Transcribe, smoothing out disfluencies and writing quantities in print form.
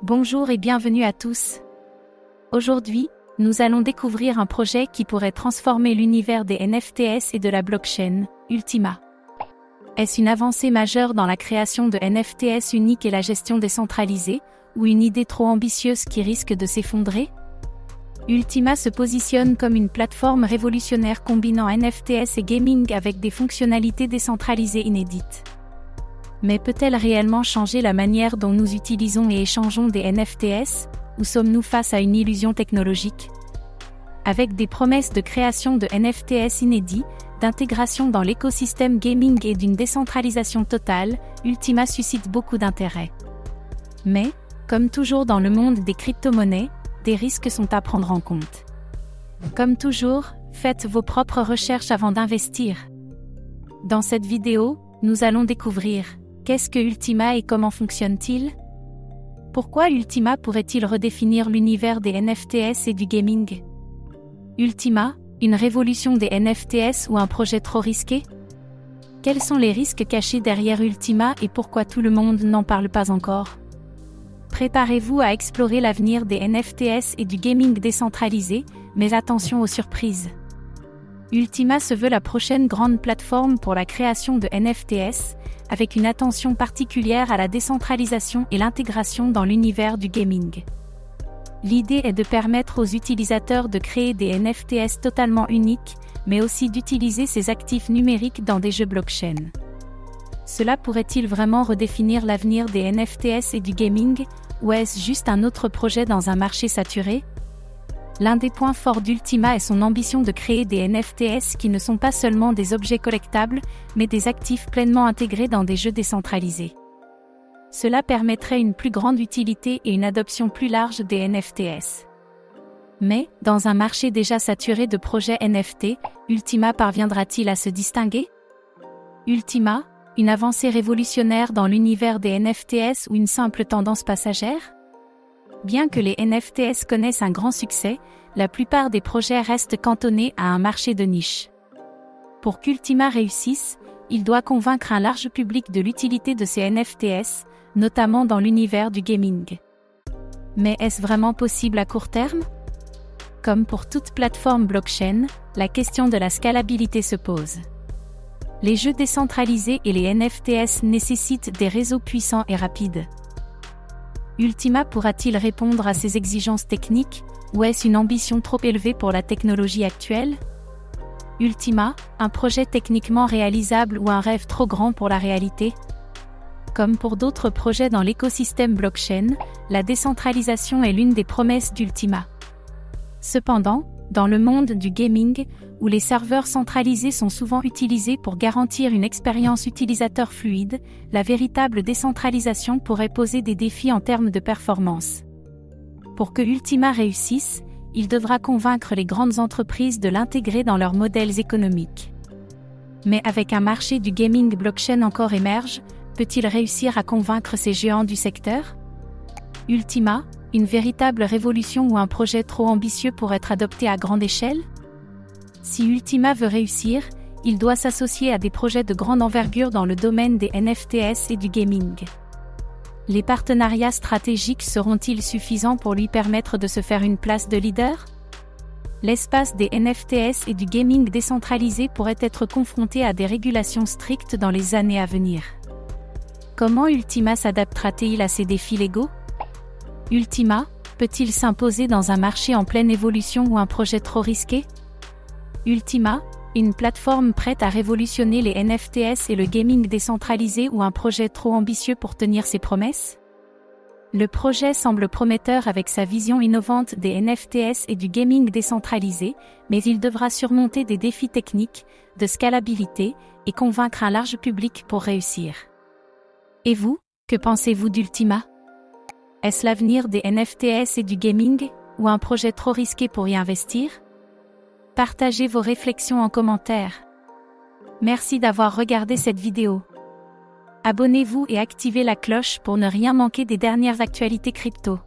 Bonjour et bienvenue à tous. Aujourd'hui, nous allons découvrir un projet qui pourrait transformer l'univers des NFTs et de la blockchain, Ultima. Est-ce une avancée majeure dans la création de NFTs uniques et la gestion décentralisée, ou une idée trop ambitieuse qui risque de s'effondrer? Ultima se positionne comme une plateforme révolutionnaire combinant NFTs et gaming avec des fonctionnalités décentralisées inédites. Mais peut-elle réellement changer la manière dont nous utilisons et échangeons des NFTs, ou sommes-nous face à une illusion technologique? Avec des promesses de création de NFTs inédits, d'intégration dans l'écosystème gaming et d'une décentralisation totale, Ultima suscite beaucoup d'intérêt. Mais, comme toujours dans le monde des crypto-monnaies, des risques sont à prendre en compte. Comme toujours, faites vos propres recherches avant d'investir. Dans cette vidéo, nous allons découvrir: qu'est-ce que Ultima et comment fonctionne-t-il? Pourquoi Ultima pourrait-il redéfinir l'univers des NFTs et du gaming? Ultima, une révolution des NFTs ou un projet trop risqué? Quels sont les risques cachés derrière Ultima et pourquoi tout le monde n'en parle pas encore? Préparez-vous à explorer l'avenir des NFTs et du gaming décentralisé, mais attention aux surprises. Ultima se veut la prochaine grande plateforme pour la création de NFTs, avec une attention particulière à la décentralisation et l'intégration dans l'univers du gaming. L'idée est de permettre aux utilisateurs de créer des NFTs totalement uniques, mais aussi d'utiliser ces actifs numériques dans des jeux blockchain. Cela pourrait-il vraiment redéfinir l'avenir des NFTs et du gaming, ou est-ce juste un autre projet dans un marché saturé? L'un des points forts d'Ultima est son ambition de créer des NFTs qui ne sont pas seulement des objets collectables, mais des actifs pleinement intégrés dans des jeux décentralisés. Cela permettrait une plus grande utilité et une adoption plus large des NFTs. Mais, dans un marché déjà saturé de projets NFT, Ultima parviendra-t-il à se distinguer? Ultima, une avancée révolutionnaire dans l'univers des NFTs ou une simple tendance passagère? Bien que les NFTs connaissent un grand succès, la plupart des projets restent cantonnés à un marché de niche. Pour qu'Ultima réussisse, il doit convaincre un large public de l'utilité de ces NFTs, notamment dans l'univers du gaming. Mais est-ce vraiment possible à court terme? Comme pour toute plateforme blockchain, la question de la scalabilité se pose. Les jeux décentralisés et les NFTs nécessitent des réseaux puissants et rapides. Ultima pourra-t-il répondre à ces exigences techniques, ou est-ce une ambition trop élevée pour la technologie actuelle? Ultima, un projet techniquement réalisable ou un rêve trop grand pour la réalité? Comme pour d'autres projets dans l'écosystème blockchain, la décentralisation est l'une des promesses d'Ultima. Cependant, dans le monde du gaming, où les serveurs centralisés sont souvent utilisés pour garantir une expérience utilisateur fluide, la véritable décentralisation pourrait poser des défis en termes de performance. Pour que Ultima réussisse, il devra convaincre les grandes entreprises de l'intégrer dans leurs modèles économiques. Mais avec un marché du gaming blockchain encore émerge, peut-il réussir à convaincre ces géants du secteur? Ultima, une véritable révolution ou un projet trop ambitieux pour être adopté à grande échelle? Si Ultima veut réussir, il doit s'associer à des projets de grande envergure dans le domaine des NFTs et du gaming. Les partenariats stratégiques seront-ils suffisants pour lui permettre de se faire une place de leader? L'espace des NFTs et du gaming décentralisé pourrait être confronté à des régulations strictes dans les années à venir. Comment Ultima s'adaptera-t-il à ces défis légaux? Ultima, peut-il s'imposer dans un marché en pleine évolution ou un projet trop risqué? Ultima, une plateforme prête à révolutionner les NFTs et le gaming décentralisé ou un projet trop ambitieux pour tenir ses promesses? Le projet semble prometteur avec sa vision innovante des NFTs et du gaming décentralisé, mais il devra surmonter des défis techniques, de scalabilité, et convaincre un large public pour réussir. Et vous, que pensez-vous d'Ultima? Est-ce l'avenir des NFTs et du gaming, ou un projet trop risqué pour y investir? Partagez vos réflexions en commentaire. Merci d'avoir regardé cette vidéo. Abonnez-vous et activez la cloche pour ne rien manquer des dernières actualités crypto.